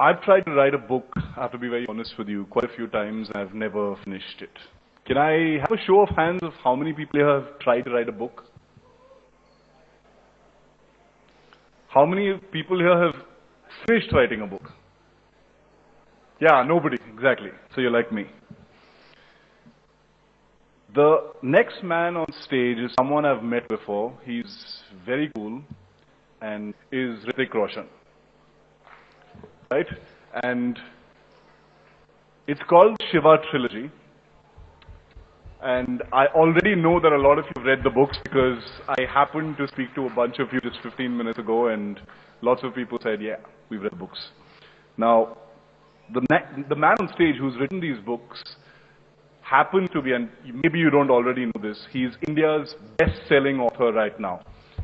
I've tried to write a book, I have to be very honest with you, quite a few times, and I've never finished it. Can I have a show of hands of how many people here have tried to write a book? How many people here have finished writing a book? Yeah, nobody, exactly. So you're like me. The next man on stage is someone I've met before. He's very cool and is Hrithik Roshan. Right? And it's called Shiva Trilogy. And I already know that a lot of you have read the books because I happened to speak to a bunch of you just 15 minutes ago and lots of people said, yeah, we've read the books. Now, the man on stage who's written these books happens to be, and maybe you don't already know this, he's India's best-selling author right now.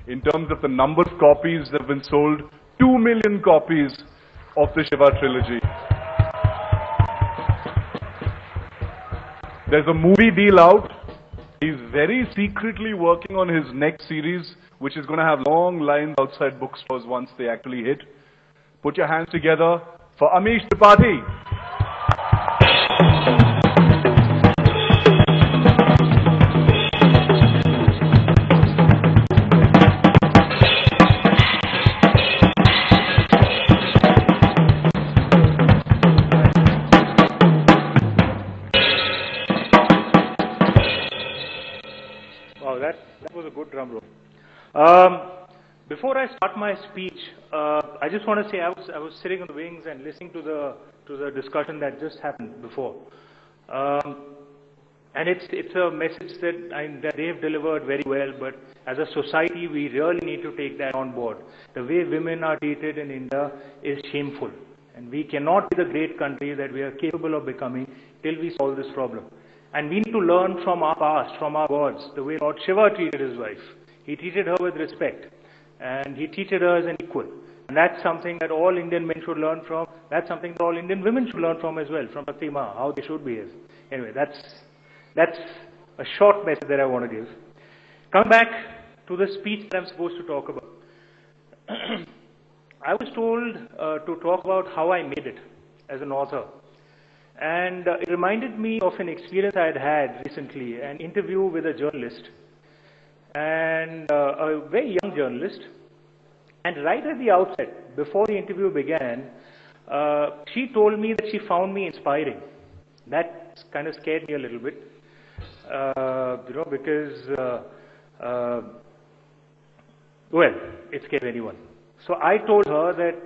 In terms of the number of copies that have been sold, 2 million copies of the Shiva Trilogy. There's a movie deal out. He's very secretly working on his next series, which is going to have long lines outside bookstores once they actually hit. Put your hands together for Amish Tripathi. Wow, that was a good drum roll. Before I start my speech, I just want to say I was sitting on the wings and listening to the discussion that just happened before, and it's a message that they have delivered very well. But as a society, we really need to take that on board. The way women are treated in India is shameful, and we cannot be the great country that we are capable of becoming till we solve this problem. And we need to learn from our past, from our gods, the way Lord Shiva treated his wife. He treated her with respect, and he treated her as an equal. And that's something that all Indian men should learn from. That's something that all Indian women should learn from as well, from Fatima, how they should behave. Anyway, that's a short message that I want to give. Come back to the speech that I'm supposed to talk about. I was told to talk about how I made it as an author. And it reminded me of an experience I had recently, an interview with a journalist, and a very young journalist. And right at the outset, before the interview began, she told me that she found me inspiring. That kind of scared me a little bit, because, well, it scared anyone. So I told her that,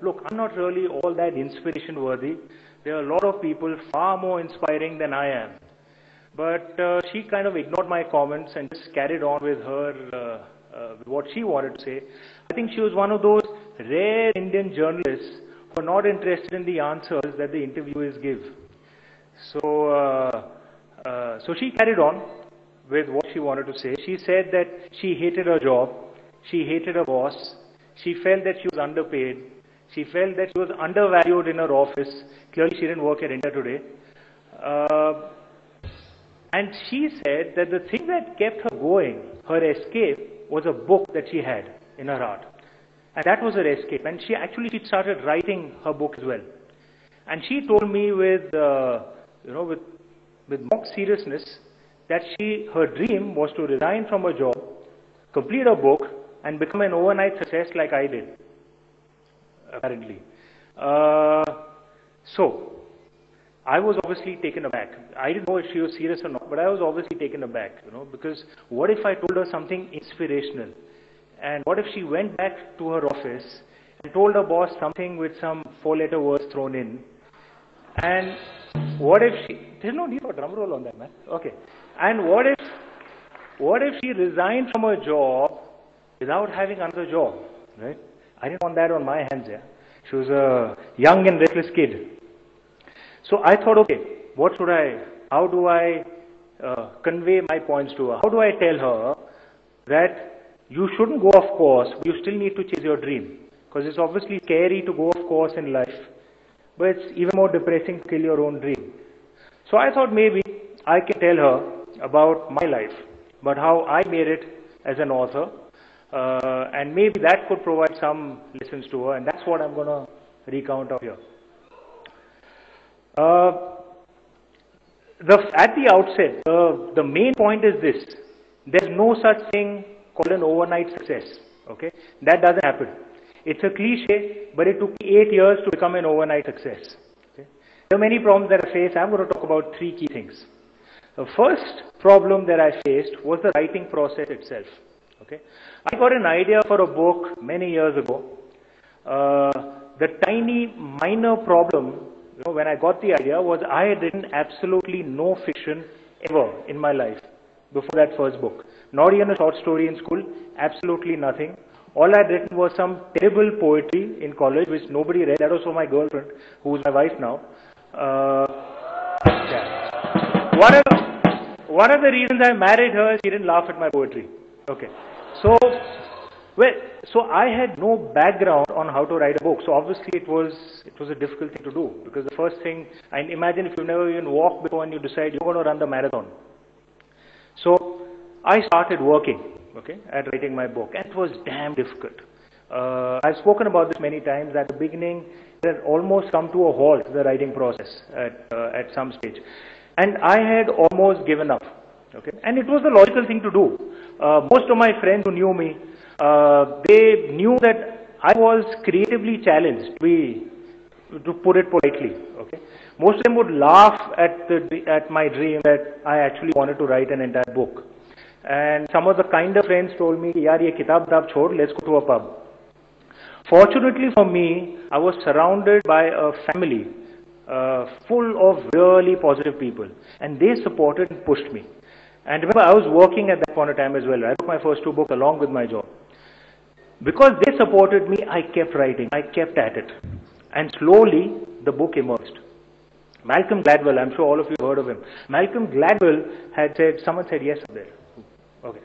look, I'm not really all that inspiration worthy. There are a lot of people far more inspiring than I am. But she kind of ignored my comments and just carried on with her, what she wanted to say. I think she was one of those rare Indian journalists who are not interested in the answers that the interviewers give. So she carried on with what she wanted to say. She said that she hated her job, she hated her boss, she felt that she was underpaid, she felt that she was undervalued in her office. Clearly, she didn't work at India Today. And she said that the thing that kept her going, her escape, was a book that she had in her heart. And that was her escape. And she started writing her book as well. And she told me with mock seriousness that her dream was to resign from her job, complete her book, and become an overnight success like I did, apparently. So, I was obviously taken aback. I didn't know if she was serious or not, but I was obviously taken aback, because what if I told her something inspirational? And what if she went back to her office and told her boss something with some 4-letter words thrown in? And what if there's no need for a drum roll on that, man. Okay. And what if she resigned from her job without having another job, right? I didn't want that on my hands, yeah. She was a young and restless kid. So I thought, okay, how do I convey my points to her? How do I tell her that you shouldn't go off course, but you still need to chase your dream? Because it's obviously scary to go off course in life, but it's even more depressing to kill your own dream. So I thought maybe I can tell her about my life, about how I made it as an author, and maybe that could provide some lessons to her, and that's what I'm going to recount out here. At the outset, the main point is this. There's no such thing called an overnight success. Okay, that doesn't happen. It's a cliche, but it took me 8 years to become an overnight success. Okay? There are many problems that I faced. I'm going to talk about 3 key things. The first problem that I faced was the writing process itself. Okay, I got an idea for a book many years ago. The tiny minor problem, when I got the idea, was I had written absolutely no fiction ever in my life before that first book. Not even a short story in school, absolutely nothing. All I'd written was some terrible poetry in college, which nobody read. That was for my girlfriend, who's my wife now. Yeah. One of the reasons I married her, she didn't laugh at my poetry. Okay. So I had no background on how to write a book. So obviously it was a difficult thing to do, because the first thing, and imagine if you've never even walked before and you decide you're going to run the marathon. So I started working, okay, at writing my book, and it was damn difficult. I've spoken about this many times. At the beginning, it had almost come to a halt, the writing process at some stage. And I had almost given up, okay, and it was the logical thing to do. Most of my friends who knew me, they knew that I was creatively challenged, to put it politely, okay. Most of them would laugh at my dream that I actually wanted to write an entire book. And some of the kinder friends told me, yaar, ye kitab chhod, let's go to a pub. Fortunately for me, I was surrounded by a family full of really positive people, and they supported and pushed me. And remember, I was working at that point of time as well. I wrote my first 2 books along with my job. Because they supported me, I kept writing, I kept at it. And slowly, the book emerged. Malcolm Gladwell, I'm sure all of you have heard of him. Malcolm Gladwell had said, someone said yes up there. Okay.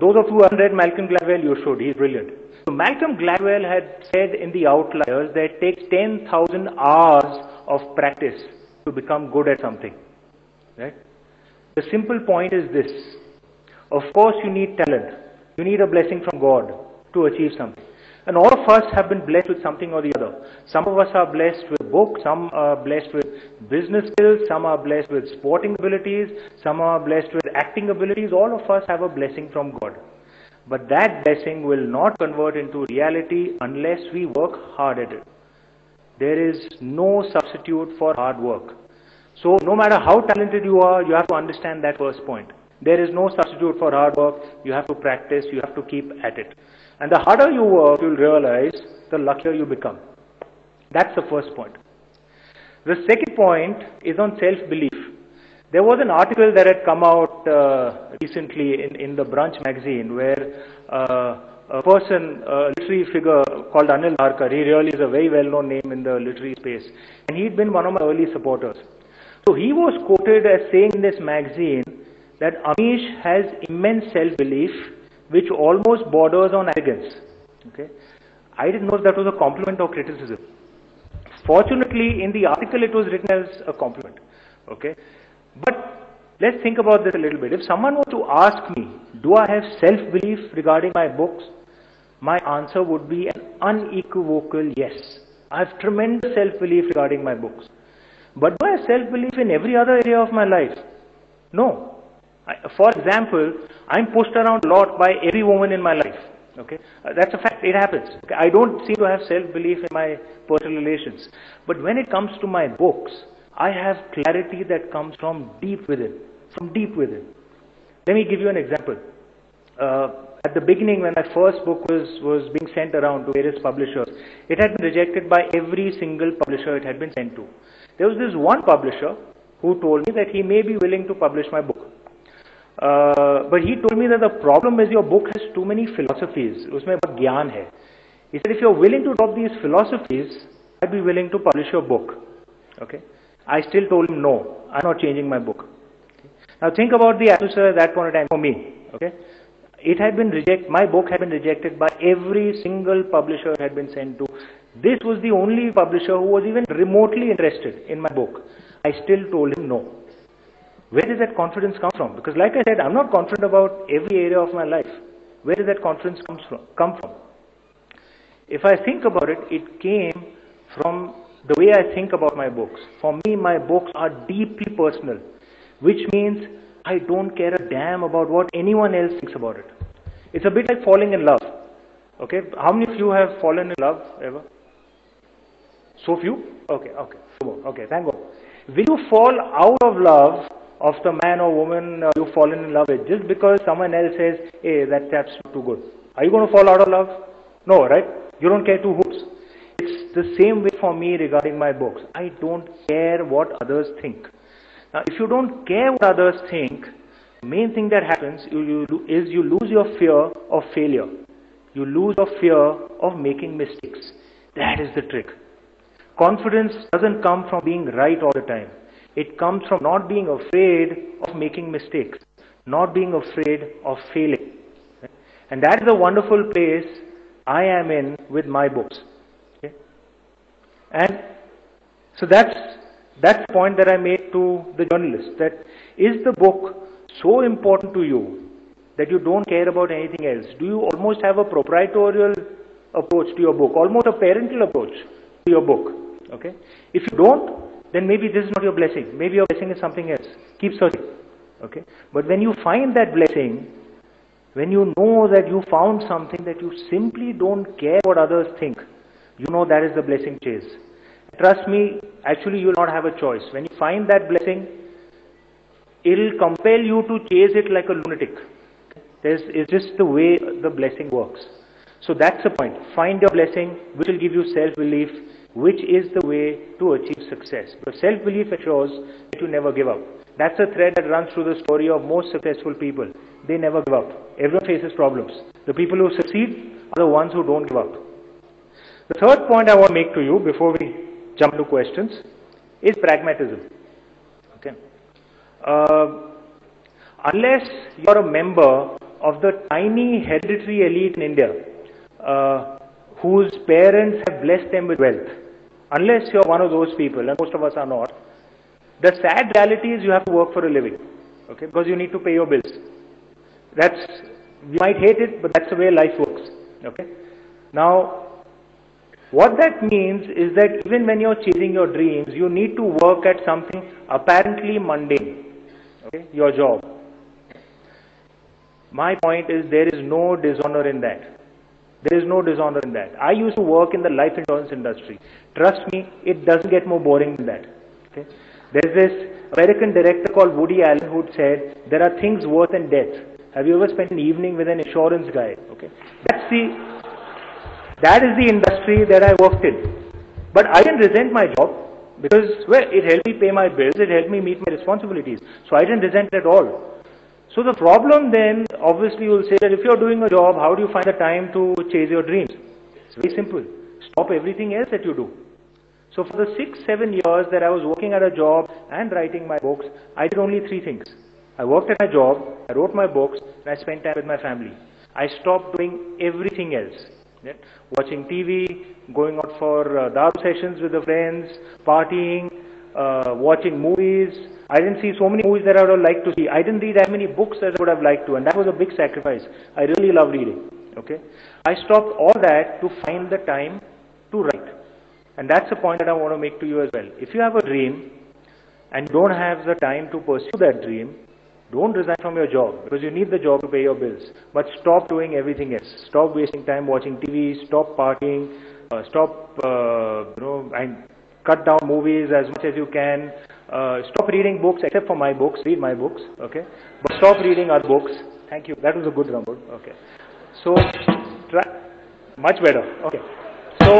Those of you who haven't read Malcolm Gladwell, you should. He's brilliant. So Malcolm Gladwell had said in the Outliers that it takes 10,000 hours of practice to become good at something. Right? The simple point is this. Of course you need talent. You need a blessing from God to achieve something. And all of us have been blessed with something or the other. Some of us are blessed with books, some are blessed with business skills, some are blessed with sporting abilities, some are blessed with acting abilities. All of us have a blessing from God. But that blessing will not convert into reality unless we work hard at it. There is no substitute for hard work. So no matter how talented you are, you have to understand that first point. There is no substitute for hard work. You have to practice, you have to keep at it. And the harder you work, you'll realize, the luckier you become. That's the first point. The second point is on self-belief. There was an article that had come out recently in the Brunch magazine where a person, a literary figure called Anil Dharkar, he really is a very well-known name in the literary space, and he'd been one of my early supporters. So he was quoted as saying in this magazine that Amish has immense self-belief which almost borders on arrogance. Okay? I didn't know if that was a compliment or criticism. Fortunately, in the article it was written as a compliment. Okay? But let's think about this a little bit. If someone were to ask me, do I have self-belief regarding my books? My answer would be an unequivocal yes. I have tremendous self-belief regarding my books. But do I have self-belief in every other area of my life? No. For example, I'm pushed around a lot by every woman in my life. Okay, that's a fact. It happens. Okay? I don't seem to have self-belief in my personal relations. But when it comes to my books, I have clarity that comes from deep within. From deep within. Let me give you an example. At the beginning, when my first book was being sent around to various publishers, it had been rejected by every single publisher it had been sent to. There was this one publisher who told me that he may be willing to publish my book. But he told me that the problem is your book has too many philosophies. Usme bahut gyan hai. He said, if you're willing to drop these philosophies, I'd be willing to publish your book. Okay. I still told him, no, I'm not changing my book. Okay. Now think about the atmosphere at that point in time for me. Okay. It had been rejected, my book had been rejected by every single publisher it had been sent to. This was the only publisher who was even remotely interested in my book. I still told him no. Where does that confidence come from? Because like I said, I'm not confident about every area of my life. Where does that confidence come from? If I think about it, it came from the way I think about my books. For me, my books are deeply personal, which means I don't care a damn about what anyone else thinks about it. It's a bit like falling in love. Okay, how many of you have fallen in love ever? So few? Okay, okay, thank God. Will you fall out of love of the man or woman you've fallen in love with just because someone else says, hey, that's too good? Are you going to fall out of love? No, right? You don't care two hoots. It's the same way for me regarding my books. I don't care what others think. Now, if you don't care what others think, the main thing that happens is you lose your fear of failure. You lose your fear of making mistakes. That is the trick. Confidence doesn't come from being right all the time. It comes from not being afraid of making mistakes, not being afraid of failing. And that is a wonderful place I am in with my books. Okay? And so that's the point that I made to the journalist, that is the book so important to you that you don't care about anything else? Do you almost have a proprietorial approach to your book, almost a parental approach to your book? Okay? If you don't, then maybe this is not your blessing. Maybe your blessing is something else. Keep searching. Okay? But when you find that blessing, when you know that you found something that you simply don't care what others think, you know that is the blessing chase. Trust me, actually you will not have a choice. When you find that blessing, it will compel you to chase it like a lunatic. It's just the way the blessing works. So that's the point. Find your blessing, which will give you self-belief, which is the way to achieve success. But self-belief assures that you never give up. That's a thread that runs through the story of most successful people. They never give up. Everyone faces problems. The people who succeed are the ones who don't give up. The third point I want to make to you before we jump to questions is pragmatism. Okay. Unless you're a member of the tiny hereditary elite in India, whose parents have blessed them with wealth, unless you're one of those people, and most of us are not, the sad reality is you have to work for a living, okay, because you need to pay your bills. You might hate it, but that's the way life works, okay. Now, what that means is that even when you're chasing your dreams, you need to work at something apparently mundane, okay, your job. My point is there is no dishonor in that. There is no dishonor in that. I used to work in the life insurance industry. Trust me, it doesn't get more boring than that. Okay? There's this American director called Woody Allen who said, there are things worse than death. Have you ever spent an evening with an insurance guy? Okay? That is the industry that I worked in. But I didn't resent my job because, well, it helped me pay my bills, it helped me meet my responsibilities. So I didn't resent it at all. So the problem then, obviously you will say that if you're doing a job, how do you find the time to chase your dreams? It's very simple. Stop everything else that you do. So for the 6-7 years that I was working at a job and writing my books, I did only 3 things. I worked at my job, I wrote my books, and I spent time with my family. I stopped doing everything else. Yeah? Watching TV, going out for daru sessions with the friends, partying, watching movies. I didn't see so many movies that I would have liked to see. I didn't read as many books as I would have liked to, and that was a big sacrifice. I really love reading. Okay, I stopped all that to find the time to write. And that's the point that I want to make to you as well. If you have a dream and you don't have the time to pursue that dream, don't resign from your job, because you need the job to pay your bills. But stop doing everything else. Stop wasting time watching TV, stop partying, and cut down movies as much as you can. Stop reading books, except for my books. Read my books, okay? But stop reading other books. Thank you. That was a good number. Okay. So, much better. Okay. So,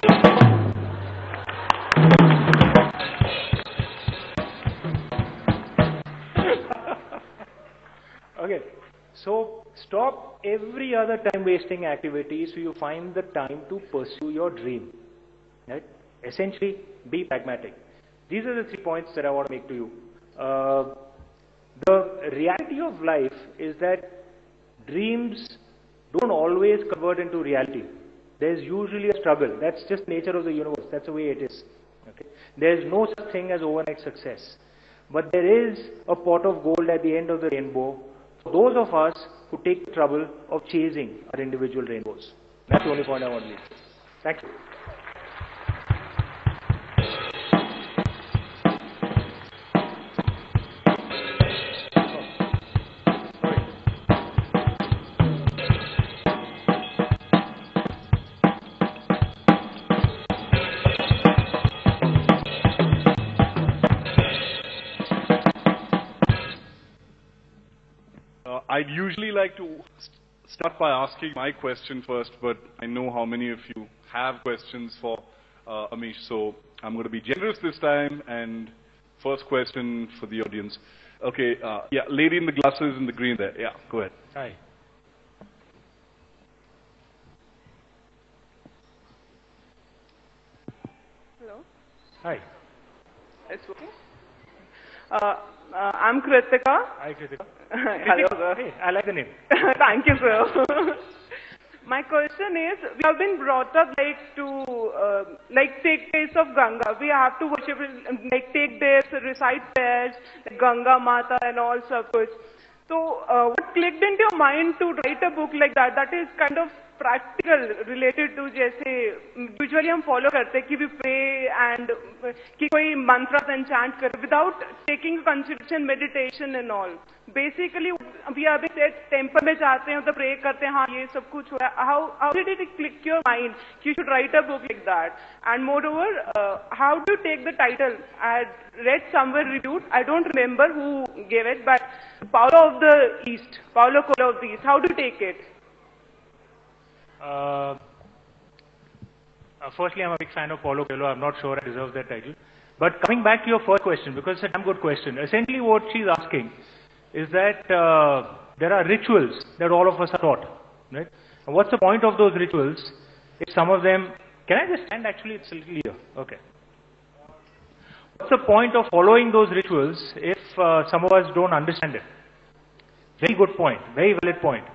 okay. So, stop every other time-wasting activity so you find the time to pursue your dream. Right? Essentially, be pragmatic. These are the 3 points that I want to make to you. The reality of life is that dreams don't always convert into reality. There's usually a struggle. That's just nature of the universe. That's the way it is. Okay? There's no such thing as overnight success. But there is a pot of gold at the end of the rainbow for those of us who take the trouble of chasing our individual rainbows. That's the only point I want to make. Thank you. I'd usually like to start by asking my question first, but I know how many of you have questions for Amish, so I'm going to be generous this time. And first question for the audience. Okay, yeah, lady in the glasses in the green there. Yeah, go ahead. Hi. Hello. Hi. It's working. I'm Kritika. Hi, Kritika. Hello, sir. Hey, I like the name. Thank you, sir. My question is, we have been brought up like take days of Ganga. We have to worship, like take days, recite prayers, like Ganga Mata and all stuff. So, what clicked into your mind to write a book like that? That is kind of practical, related to जैसे usually हम follow करते हैं कि we pray and कि कोई mantras and chant करे without taking consideration meditation and all. Basically, we have been said temple में जाते हैं तो pray करते हैं हाँ ये सब कुछ हुआ. How did it click your mind? You should write a book like that. And moreover, how do you take the title? I had read somewhere reviewed. I don't remember who gave it, but Paulo of the East, Paulo Coelho of the East. How do you take it? Firstly, I'm a big fan of Paulo Coelho. I'm not sure I deserve that title. But coming back to your first question, because it's a damn good question. Essentially, what she's asking is that there are rituals that all of us are taught, right? And what's the point of those rituals if some of them... Can I just stand? Actually, it's a little easier. Okay. What's the point of following those rituals if some of us don't understand it? Very good point. Very valid point.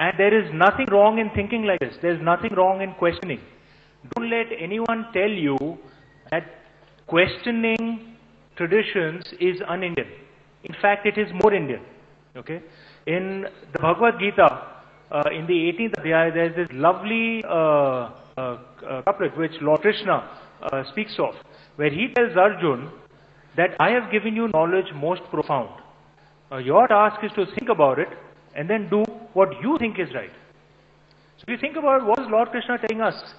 And there is nothing wrong in thinking like this. There's nothing wrong in questioning. Don't let anyone tell you that questioning traditions is un-Indian. In fact, it is more Indian. Okay? In the Bhagavad Gita, in the 18th Adhyaya, there's this lovely couplet which Lord Krishna speaks of, where he tells Arjun that I have given you knowledge most profound. Your task is to think about it and then do what you think is right. So if you think about what is Lord Krishna telling us?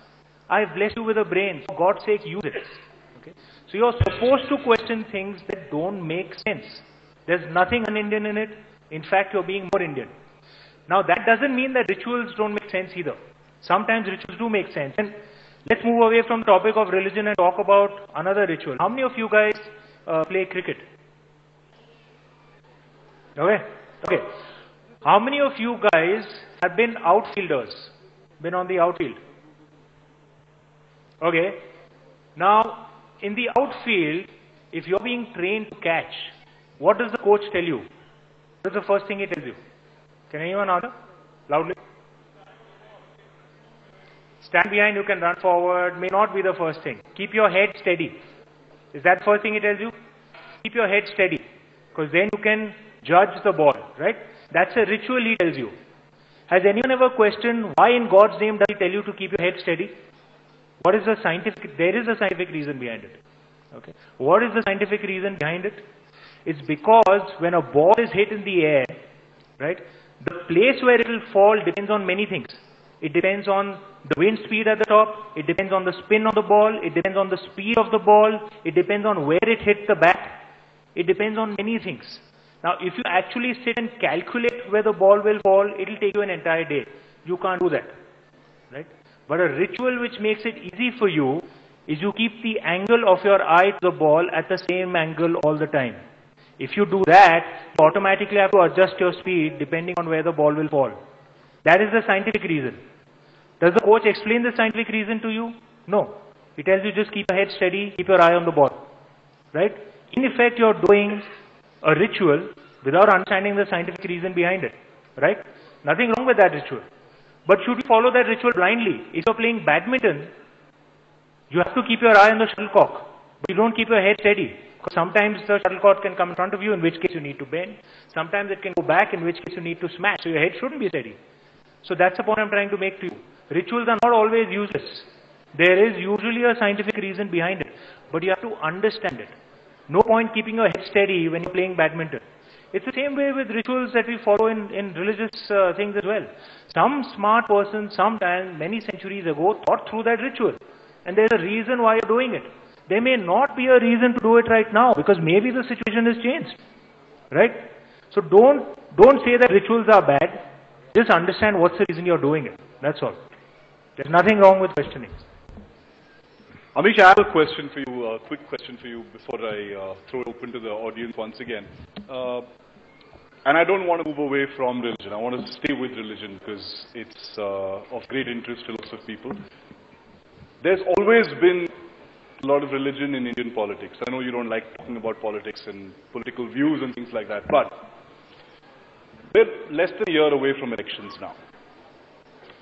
I have blessed you with a brain. For God's sake, use it. Okay? So you're supposed to question things that don't make sense. There's nothing un-Indian in it. In fact, you're being more Indian. Now, that doesn't mean that rituals don't make sense either. Sometimes rituals do make sense. And let's move away from the topic of religion and talk about another ritual. How many of you guys play cricket? Okay? Okay. How many of you guys have been outfielders? Been on the outfield? Okay. Now, in the outfield, if you're being trained to catch, what does the coach tell you? What is the first thing he tells you? Can anyone answer? Loudly. Stand behind, you can run forward, may not be the first thing. Keep your head steady. Is that the first thing he tells you? Keep your head steady. Because then you can judge the ball, right? That's a ritual he tells you. Has anyone ever questioned why in God's name does he tell you to keep your head steady? What is the scientific, there is a scientific reason behind it. Okay. What is the scientific reason behind it? It's because when a ball is hit in the air, right, the place where it will fall depends on many things. It depends on the wind speed at the top, it depends on the spin of the ball, it depends on the speed of the ball, it depends on where it hits the bat, it depends on many things. Now, if you actually sit and calculate where the ball will fall, it will take you an entire day. You can't do that, right? But a ritual which makes it easy for you is you keep the angle of your eye to the ball at the same angle all the time. If you do that, you automatically have to adjust your speed depending on where the ball will fall. That is the scientific reason. Does the coach explain the scientific reason to you? No. He tells you just keep your head steady, keep your eye on the ball. Right? In effect, you're doing a ritual without understanding the scientific reason behind it. Right? Nothing wrong with that ritual. But should you follow that ritual blindly? If you're playing badminton, you have to keep your eye on the shuttlecock. But you don't keep your head steady. Because sometimes the shuttlecock can come in front of you, in which case you need to bend. Sometimes it can go back, in which case you need to smash. So your head shouldn't be steady. So that's the point I'm trying to make to you. Rituals are not always useless. There is usually a scientific reason behind it, but you have to understand it. No point keeping your head steady when you're playing badminton. It's the same way with rituals that we follow in religious things as well. Some smart person, sometime, many centuries ago, thought through that ritual. And there's a reason why you're doing it. There may not be a reason to do it right now, because maybe the situation has changed. Right? So don't say that rituals are bad. Just understand what's the reason you're doing it. That's all. There's nothing wrong with questioning. Amish, I have a question for you, a quick question for you before I throw it open to the audience once again. And I don't want to move away from religion. I want to stay with religion because it's of great interest to lots of people. There's always been a lot of religion in Indian politics. I know you don't like talking about politics and political views and things like that, but we're less than a year away from elections now.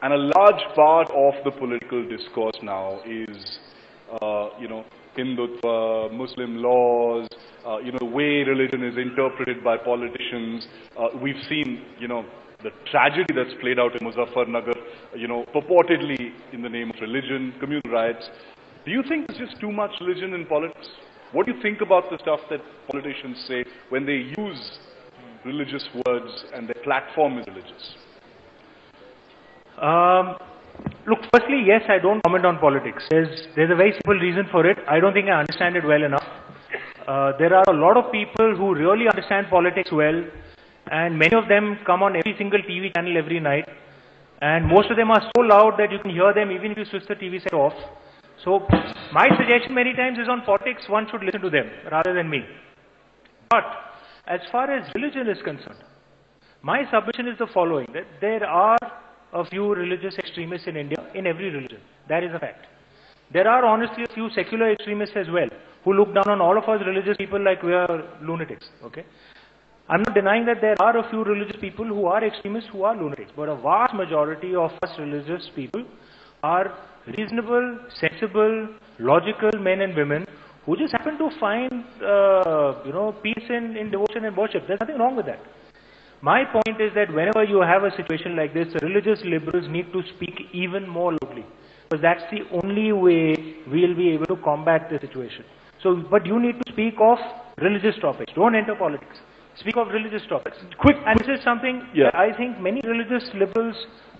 And a large part of the political discourse now is Hindutva, Muslim laws, the way religion is interpreted by politicians. We've seen, the tragedy that's played out in Muzaffarnagar, purportedly in the name of religion, communal riots. Do you think there's just too much religion in politics? What do you think about the stuff that politicians say when they use religious words and their platform is religious? Look, firstly, yes, I don't comment on politics. There's a very simple reason for it. I don't think I understand it well enough. There are a lot of people who really understand politics well, and many of them come on every single TV channel every night, and most of them are so loud that you can hear them even if you switch the TV set off. So my suggestion many times is on politics, one should listen to them rather than me. But as far as religion is concerned, my submission is the following, that there are a few religious extremists in India, in every religion. That is a fact. There are honestly a few secular extremists as well, who look down on all of us religious people like we are lunatics. Okay? I'm not denying that there are a few religious people who are extremists, who are lunatics, but a vast majority of us religious people are reasonable, sensible, logical men and women who just happen to find, peace in devotion and worship. There's nothing wrong with that. My point is that whenever you have a situation like this, the religious liberals need to speak even more loudly, because that's the only way we'll be able to combat the situation. So, but you need to speak of religious topics. Don't enter politics. Speak of religious topics. Quick, and this is something that I think many religious liberals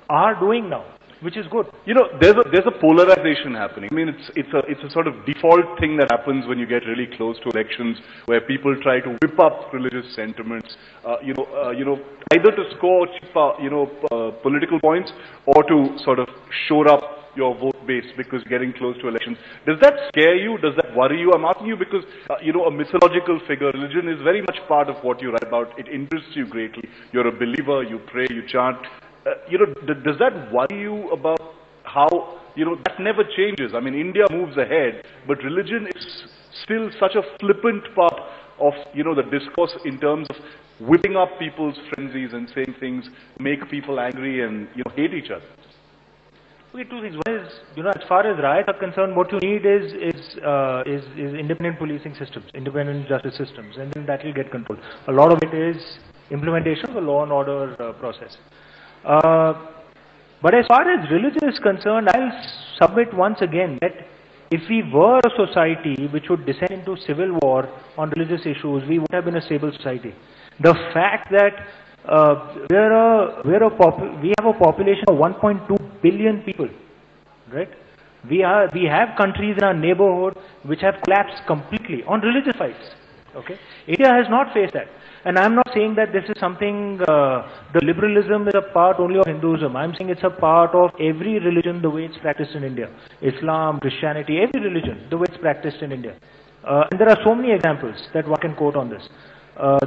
are doing now, which is good. There's a polarization happening. I mean, it's a sort of default thing that happens when you get really close to elections, where people try to whip up religious sentiments, either to score cheap, political points, or to sort of shore up your vote base because you're getting close to elections. Does that scare you? Does that worry you? I'm asking you because, a mythological figure, religion is very much part of what you write about. It interests you greatly. You're a believer, you pray, you chant. Does that worry you about how, that never changes? I mean, India moves ahead, but religion is still such a flippant part of, the discourse in terms of whipping up people's frenzies and saying things, make people angry and, hate each other. Okay, two things. One is, as far as riots are concerned, what you need is independent policing systems, independent justice systems, and then that will get controlled. A lot of it is implementation of the law and order process. But as far as religion is concerned, I'll submit once again that if we were a society which would descend into civil war on religious issues, we would have been a stable society. The fact that we have a population of 1.2 billion people, right? We have countries in our neighborhood which have collapsed completely on religious fights. Okay, India has not faced that. And I'm not saying that this is something, the liberalism is a part only of Hinduism. I'm saying it's a part of every religion the way it's practiced in India. Islam, Christianity, every religion, the way it's practiced in India. And there are so many examples that one can quote on this. For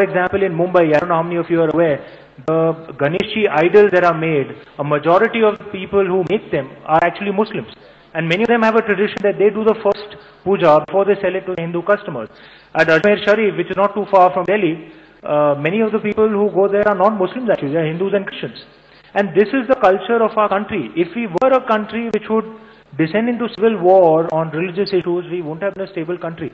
example, in Mumbai, I don't know how many of you are aware, the Ganeshji idols that are made, a majority of the people who make them are actually Muslims. And many of them have a tradition that they do the first puja before they sell it to the Hindu customers. At Ajmer Sharif, which is not too far from Delhi, many of the people who go there are non-Muslims actually, they are Hindus and Christians. And this is the culture of our country. If we were a country which would descend into civil war on religious issues, we wouldn't have been a stable country.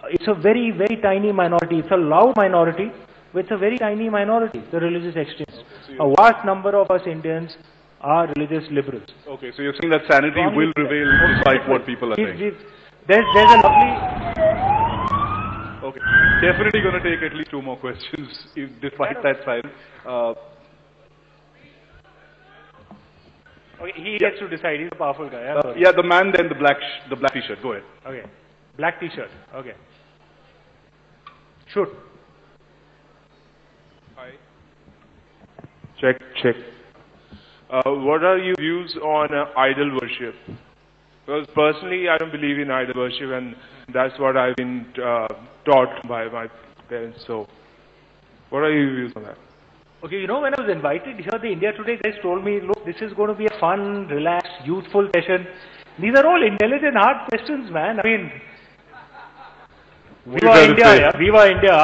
It's a very, very tiny minority. It's a loud minority, but it's a very tiny minority, the religious extremists. A vast number of us Indians are religious liberals. Okay, so you're saying that sanity will prevail despite what people are saying. There's a lovely... Okay, definitely going to take at least 2 more questions despite that silence. Okay, he gets to decide. He's a powerful guy. Yeah, the man then the black t-shirt. Go ahead. Okay, black t-shirt. Okay. Shoot. Hi. Check. What are your views on idol worship? Because personally, I don't believe in idol worship, and that's what I've been taught by my parents. So, what are your views on that? Okay, you know, when I was invited here, the India Today guys told me, look, this is going to be a fun, relaxed, youthful session. These are all intelligent, hard questions, man. I mean, Viva India, yeah? Viva India.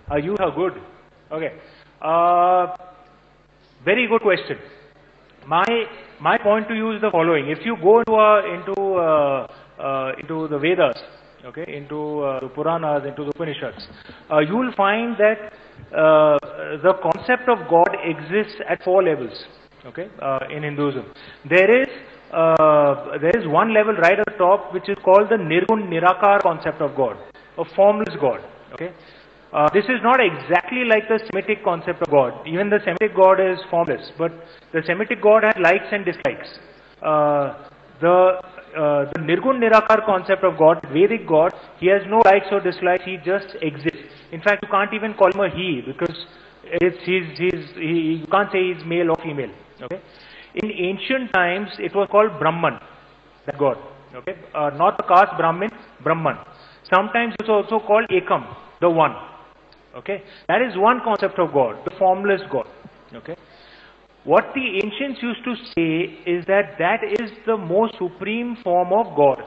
Our youth are good. Okay. Very good question. My point to you is the following: if you go into the Vedas, okay, into the Puranas, into the Upanishads, you will find that the concept of God exists at 4 levels. Okay, in Hinduism, there is one level right at the top which is called the Nirgun Nirakar concept of God, a formless God. Okay. This is not exactly like the Semitic concept of God. Even the Semitic God is formless, but the Semitic God has likes and dislikes. The Nirgun Nirakar concept of God, Vedic God, he has no likes or dislikes, he just exists. In fact, you can't even call him a he, because you can't say he's male or female. Okay? In ancient times, it was called Brahman, that God. Okay? Not the caste Brahmin, Brahman. Sometimes it's also called Ekam, the one. Okay, that is one concept of God, the formless God. Okay, what the ancients used to say is that that is the most supreme form of God.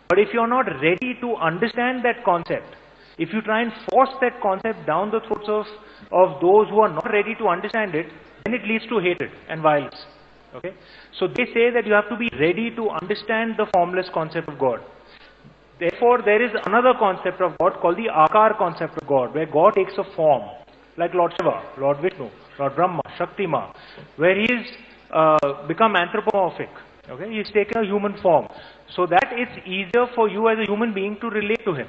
But if you're not ready to understand that concept, if you try and force that concept down the throats of those who are not ready to understand it, then it leads to hatred and violence. Okay, so they say that you have to be ready to understand the formless concept of God. Therefore, there is another concept of God called the Akar concept of God, where God takes a form, like Lord Shiva, Lord Vishnu, Lord Brahma, Shakti Ma, where he is become anthropomorphic. Okay, he is taken a human form, so that it's easier for you as a human being to relate to him.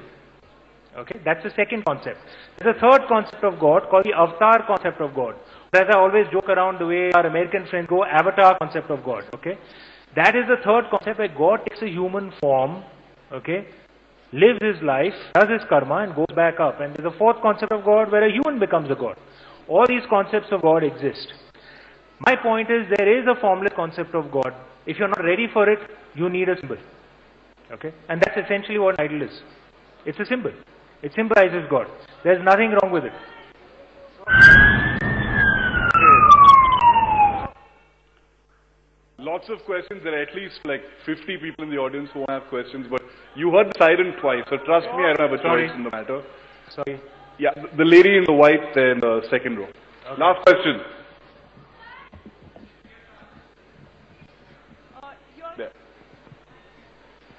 Okay, that's the second concept. There's a third concept of God called the Avatar concept of God. As I always joke around the way our American friends go, Avatar concept of God. Okay, that is the third concept where God takes a human form. Okay, lives his life, does his karma, and goes back up. And there's a fourth concept of God where a human becomes a God. All these concepts of God exist. My point is, there is a formless concept of God. If you're not ready for it, you need a symbol. Okay? And that's essentially what an idol is. It's a symbol. It symbolizes God. There's nothing wrong with it. Lots of questions. There are at least like 50 people in the audience who have questions, but you heard the siren twice, so trust me, I don't have a choice in the matter. Sorry. Yeah, the lady in the white there in the second row. Okay. Last question. There.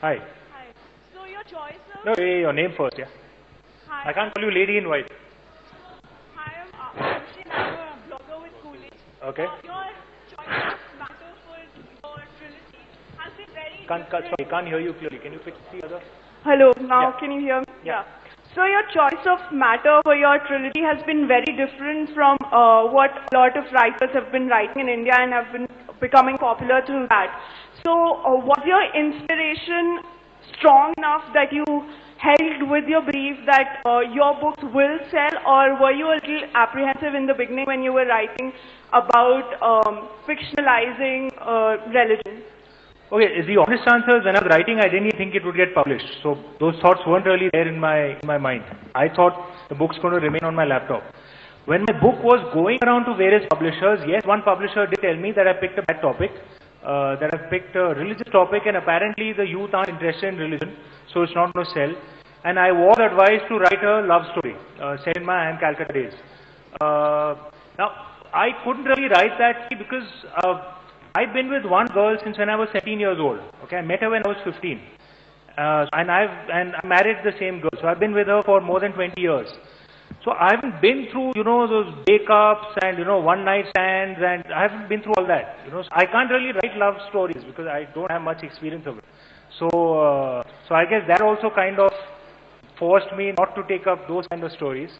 Hi. Hi. So your choice of... No, your name first, yeah. Hi. I can't call you lady in white. Hi, I'm Amshin. I'm a blogger with Coolidge. Okay. Your choice of matter for your trilogy has been very Sorry, can't hear you clearly. Can you fix the other? Hello, now Yeah. can you hear me? Yeah. So your choice of matter for your trilogy has been very different from what a lot of writers have been writing in India and have been becoming popular through that. So was your inspiration strong enough that you held with your belief that your books will sell, or were you a little apprehensive in the beginning when you were writing about fictionalizing religion? Okay, the honest answer is when I was writing, I didn't even think it would get published. So those thoughts weren't really there in my mind. I thought the book's going to remain on my laptop. When my book was going around to various publishers, yes, one publisher did tell me that I picked a bad topic, that I picked a religious topic, and apparently the youth aren't interested in religion, so it's not going to sell. And I was advised to write a love story, set in my Anne Calcutta days. Now, I couldn't really write that because I've been with one girl since when I was 17 years old. Okay, I met her when I was 15, and I married the same girl. So I've been with her for more than 20 years. So I haven't been through, those breakups and, one night stands, and I haven't been through all that. So I can't really write love stories because I don't have much experience of it. So I guess that also kind of forced me not to take up those kind of stories.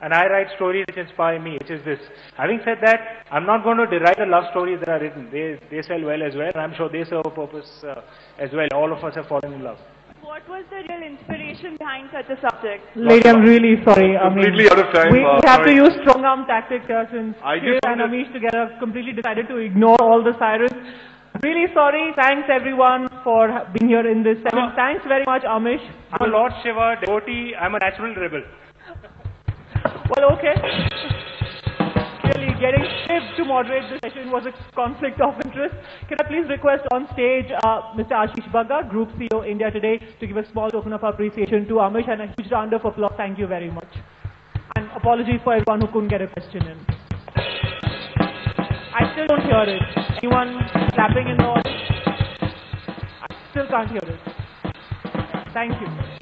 And I write stories which inspire me, which is this. Having said that, I'm not going to deride the love stories that are written. They sell well as well, and I'm sure they serve a purpose as well. All of us have fallen in love. What was the real inspiration behind such a subject? Lady, I'm really sorry. Completely out of time. We have to sorry. use strong arm tactics here since I Shiv just and wanted- Amish together completely decided to ignore all the sirens. Really sorry. Thanks everyone for being here in this segment. Thanks very much, Amish. I'm a Lord Shiva devotee. I'm a natural rebel. Well, okay. Clearly, getting Shiv to moderate the session was a conflict of interest. Can I please request on stage Mr. Ashish Bagga, Group CEO India Today, to give a small token of appreciation to Amish and a huge round of applause. Thank you very much. And apologies for everyone who couldn't get a question in. I still don't hear it. Anyone clapping in the audience? I still can't hear it. Thank you.